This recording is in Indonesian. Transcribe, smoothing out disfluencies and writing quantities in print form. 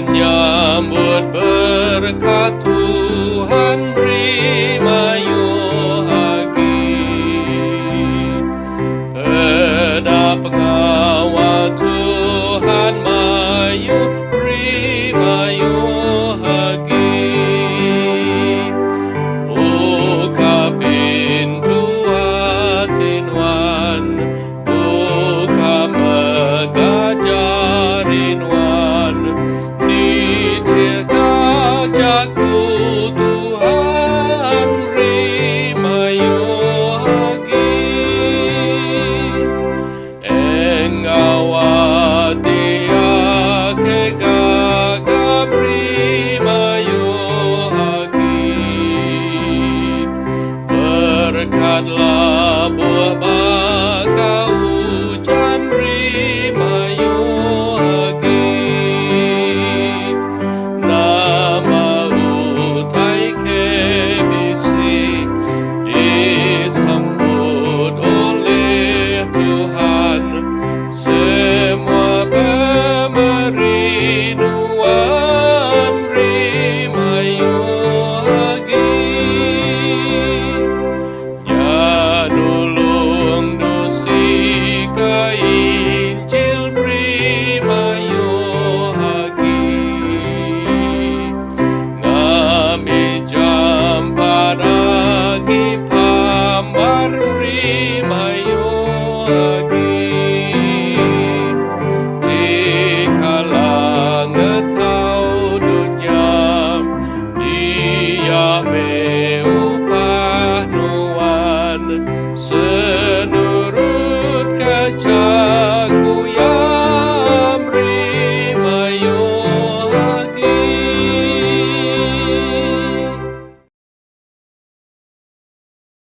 Menyambut berkat Tuhan Rimayu Hagi, Peda pengawal Tuhan Mayu Rimayu Hagi. Buka pintu hati Wan, buka megajarin Wan, ditirga jaku Tuhan Rimayu Hagi. Engawati ake gagap Rimayu Hagi, berkatlah buah baka hujan Rimayu Hagi. Nama utai kebisi disambut oleh Tuhan, semua pemerinuan Rimayu Hagi. Janulung nusi ke Injil Rimayu Hagi, ngami jam padagi pambar Rimayu